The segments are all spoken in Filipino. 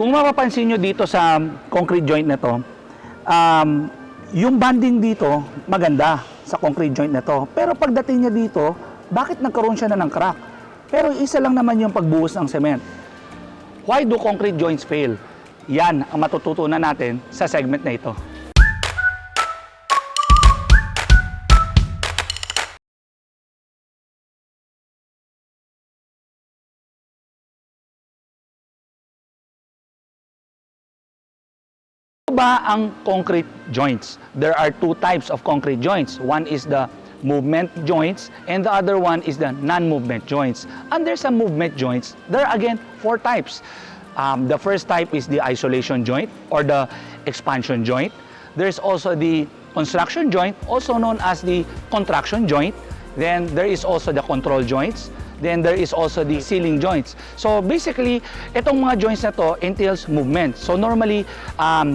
Kung mapapansin nyo dito sa concrete joint na to, yung banding dito maganda sa concrete joint na to. Pero pagdating niya dito, bakit nagkaroon siya na ng crack? Pero isa lang naman yung pagbuhos ng cement. Why do concrete joints fail? Yan ang matututunan natin sa segment na ito. Ano ba ang concrete joints? There are two types of concrete joints. One is the movement joints and the other one is the non-movement joints. Under some movement joints, there are again four types. The first type is the isolation joint or the expansion joint. There's also the construction joint, also known as the contraction joint. Then there is also the control joints. Then there is also the sealing joints. So basically, itong mga joints na to entails movement. So normally,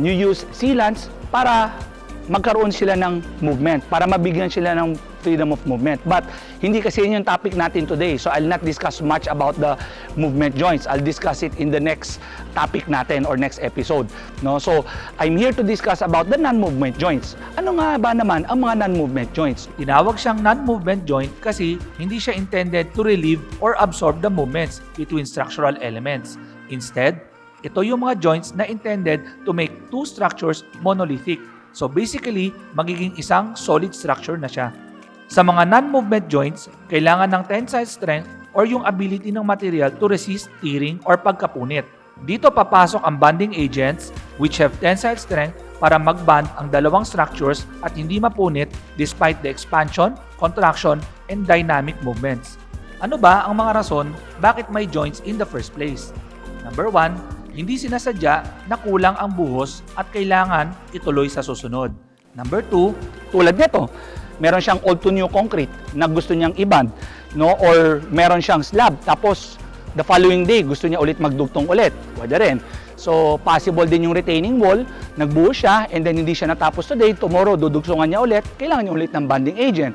you use sealants para magkaroon sila ng movement, para mabigyan sila ng freedom of movement. But hindi kasi yun yung topic natin today. So I'll not discuss much about the movement joints. I'll discuss it in the next topic natin or next episode. No? So I'm here to discuss about the non-movement joints. Ano nga ba naman ang mga non-movement joints? Tinawag siyang non-movement joint kasi hindi siya intended to relieve or absorb the movements between structural elements. Instead, ito yung mga joints na intended to make two structures monolithic. So basically, magiging isang solid structure na siya. Sa mga non-movement joints, kailangan ng tensile strength or yung ability ng material to resist tearing or pagkapunit. Dito papasok ang bonding agents which have tensile strength para mag-bond ang dalawang structures at hindi mapunit despite the expansion, contraction, and dynamic movements. Ano ba ang mga rason bakit may joints in the first place? Number 1, hindi sinasadya na kulang ang buhos at kailangan ituloy sa susunod. Number 2, Tulad nito, meron siyang old to new concrete na gusto niyang i-bond, no? Or meron siyang slab, tapos the following day gusto niya ulit magdugtong ulit. Pwede rin. So possible din yung retaining wall, nagbuhos siya and then hindi siya natapos today, tomorrow dudugsungan niya ulit, kailangan niya ulit ng bonding agent.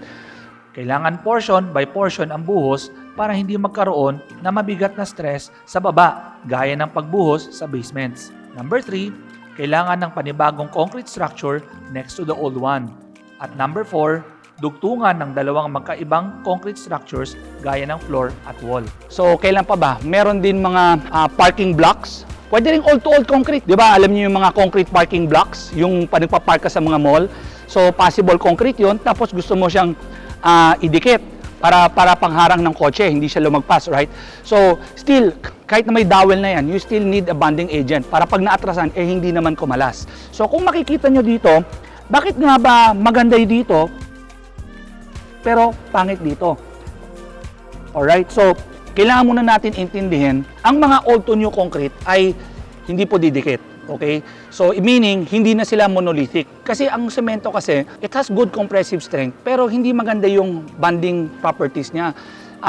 kailangan portion by portion ang buhos para hindi magkaroon na mabigat na stress sa baba gaya ng pagbuhos sa basements. Number 3, kailangan ng panibagong concrete structure next to the old one. At number 4, dugtungan ng dalawang magkaibang concrete structures gaya ng floor at wall. So, kailan pa ba? Meron din mga parking blocks. Pwede rin old-to-old concrete. Di ba? Alam niyo yung mga concrete parking blocks, yung nagpa-park ka sa mga mall. So, possible concrete yon. Tapos gusto mo siyang idikit para pangharang ng kotse, hindi siya lumagpas, right? So, still, kahit na may dowel na yan, you still need a bonding agent para pag naatrasan, hindi naman kumalas. So, kung makikita nyo dito, bakit nga ba maganda dito, pero pangit dito? Alright, so, kailangan muna natin intindihin, ang mga old to new concrete ay hindi po didikit. Okay? So, meaning, hindi na sila monolithic. Kasi ang semento kasi, it has good compressive strength, pero hindi maganda yung bonding properties niya.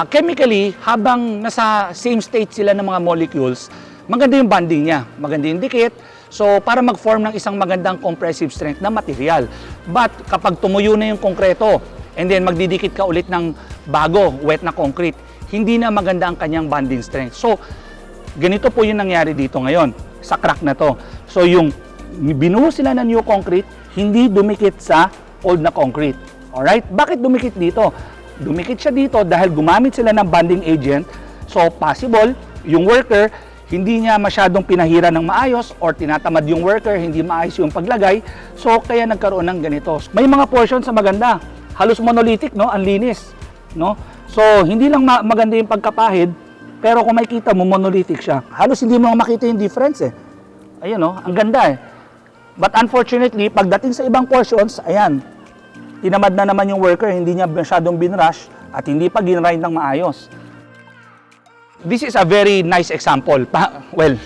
Chemically, habang nasa same state sila ng mga molecules, maganda yung bonding niya. Maganda yung dikit. So, para mag-form ng isang magandang compressive strength na material. But, kapag tumuyo na yung konkreto, and then magdidikit ka ulit ng bago, wet na concrete, hindi na maganda ang kanyang bonding strength. So, ganito po yung nangyari dito ngayon sa crack na to. So yung binuhos sila ng new concrete, hindi dumikit sa old na concrete. Alright? Bakit dumikit dito? Dumikit siya dito dahil gumamit sila ng bonding agent. So possible, yung worker, hindi niya masyadong pinahira ng maayos or tinatamad yung worker, hindi maayos yung paglagay. So kaya nagkaroon ng ganito. May mga portions na maganda. Halos monolithic, no? Ang linis. No? So hindi lang maganda yung pagkapahid, pero kung makikita mo, monolithic siya. Halos hindi mo makita yung difference eh. Ayun oh, ang ganda eh. But unfortunately, pagdating sa ibang portions, ayan, tinamad na naman yung worker, hindi niya masyadong binrush at hindi pa ginrind ng maayos. This is a very nice example. Well,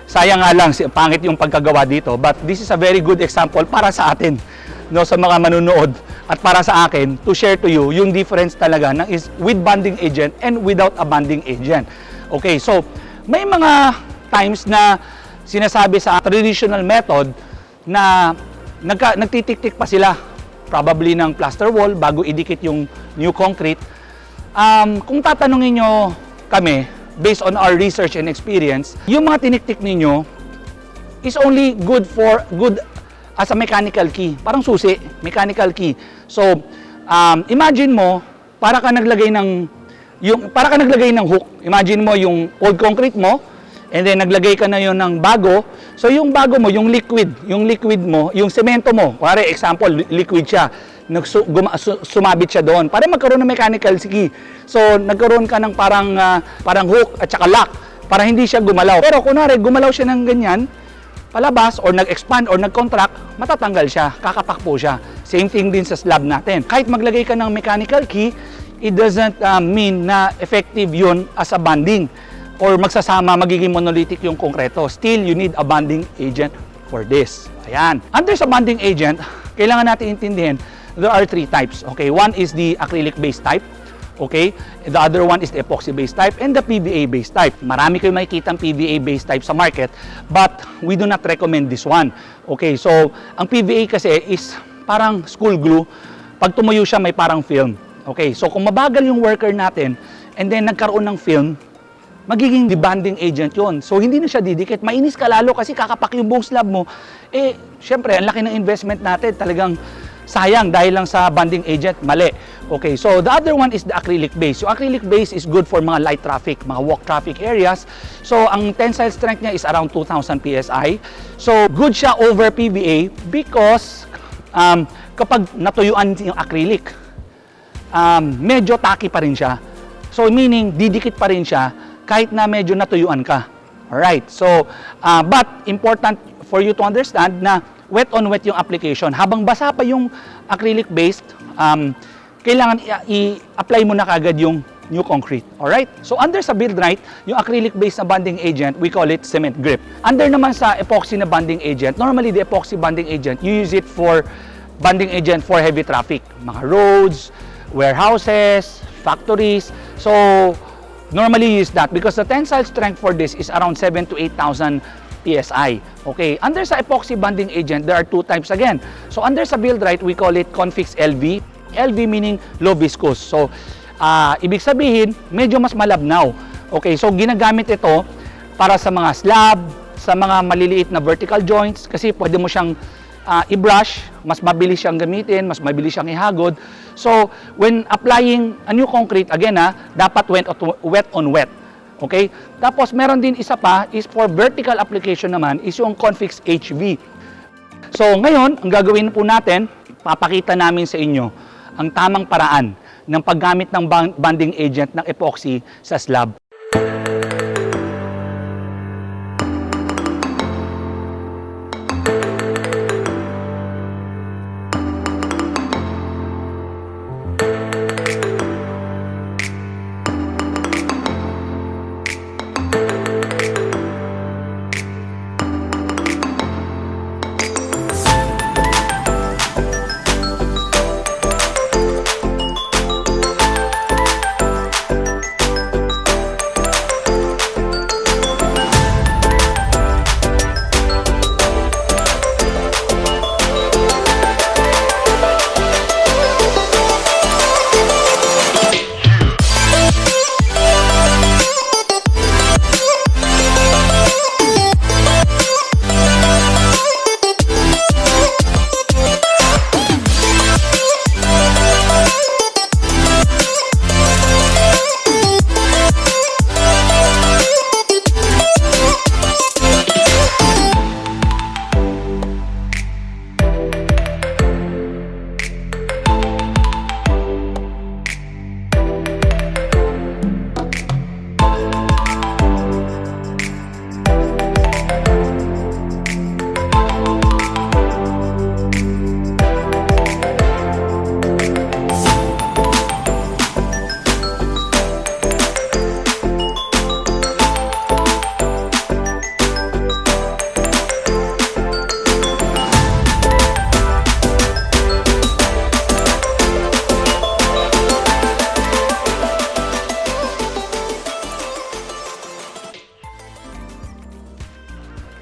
sayang nga lang, pangit yung pagkagawa dito, but this is a very good example para sa atin, no, sa mga manunood at para sa akin to share to you yung difference talaga ng is with bonding agent and without a bonding agent. Okay, so may mga times na sinasabi sa traditional method na nagtitik-tik pa sila probably ng plaster wall bago idikit yung new concrete. Kung tatanungin nyo kami based on our research and experience, yung mga tiniktik ninyo is only good as a mechanical key. Parang susi, mechanical key. So, imagine mo, para ka naglagay ng hook. Imagine mo yung old concrete mo, and then naglagay ka na yon ng bago. So yung bago mo, yung liquid mo, yung semento mo, pare example, liquid siya. Sumabit siya doon para magkaroon ng mechanical key. So nagkaroon ka ng parang hook at saka lock para hindi siya gumalaw. Pero kunwari gumalaw siya ng ganyan, palabas or nag-expand or nag-contract, matatanggal siya, kakapakpo siya. Same thing din sa slab natin. Kahit maglagay ka ng mechanical key, it doesn't mean na effective yun as a bonding or magiging monolithic yung konkreto. Still, you need a bonding agent for this. Ayan. Under sa bonding agent, kailangan natin intindihin, there are 3 types. Okay, one is the acrylic-based type. Okay, the other one is the epoxy-based type and the PVA-based type. Marami kayong makikita ang PVA-based type sa market, but we do not recommend this one. Okay, so ang PVA kasi is parang school glue. Pag tumuyo siya, may parang film. Okay, so kung mabagal yung worker natin and then nagkaroon ng film, magiging debonding agent yon. So hindi na siya didikit. Mainis ka lalo kasi kakapak yung buong slab mo. Eh, syempre, ang laki ng investment natin. Talagang sayang dahil lang sa bonding agent. Mali. Okay, so the other one is the acrylic base. Yung acrylic base is good for mga light traffic, mga walk traffic areas. So ang tensile strength niya is around 2,000 PSI. So good siya over PVA because kapag natuyuan yung acrylic, medyo tacky pa rin siya. So meaning, didikit pa rin siya kahit na medyo natuyuan ka. Alright, so, but important for you to understand na wet on wet yung application. Habang basa pa yung acrylic-based, kailangan i-apply mo na kagad yung new concrete. Alright? So, under sa Build Right, yung acrylic-based na bonding agent, we call it cement grip. Under naman sa epoxy na bonding agent, normally the epoxy bonding agent, you use it for bonding agent for heavy traffic. Mga roads, warehouses, factories. So, normally use that because the tensile strength for this is around 7,000 to 8,000 PSI. Okay, under sa epoxy bonding agent, there are 2 types again. So, under sa Build Right, we call it Confix LV. LV meaning low viscous. So, ibig sabihin, medyo mas malabnaw. Okay, so ginagamit ito para sa mga slab, sa mga maliliit na vertical joints kasi pwede mo siyang i-brush, mas mabilis siyang gamitin, mas mabilis siyang ihagod. So, when applying a new concrete, again dapat wet on wet. Okay? Tapos, meron din isa pa, is for vertical application naman, is yung Confix HV. So, ngayon, ang gagawin po natin, papakita namin sa inyo ang tamang paraan ng paggamit ng bonding agent ng epoxy sa slab.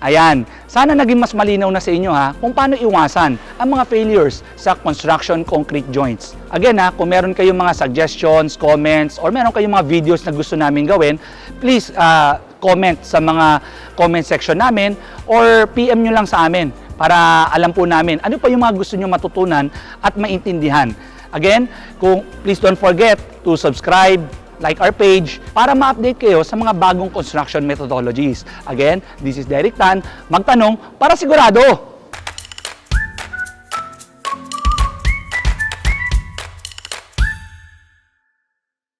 Ayan, sana naging mas malinaw na sa inyo kung paano iwasan ang mga failures sa construction concrete joints. Again kung meron kayong mga suggestions, comments, or meron kayong mga videos na gusto namin gawin, please comment sa mga comment section namin or PM nyo lang sa amin para alam po namin ano pa yung mga gusto nyo matutunan at maintindihan. Again, please don't forget to subscribe, like our page para ma-update kayo sa mga bagong construction methodologies. Again, this is Derek Tan, magtanong para sigurado!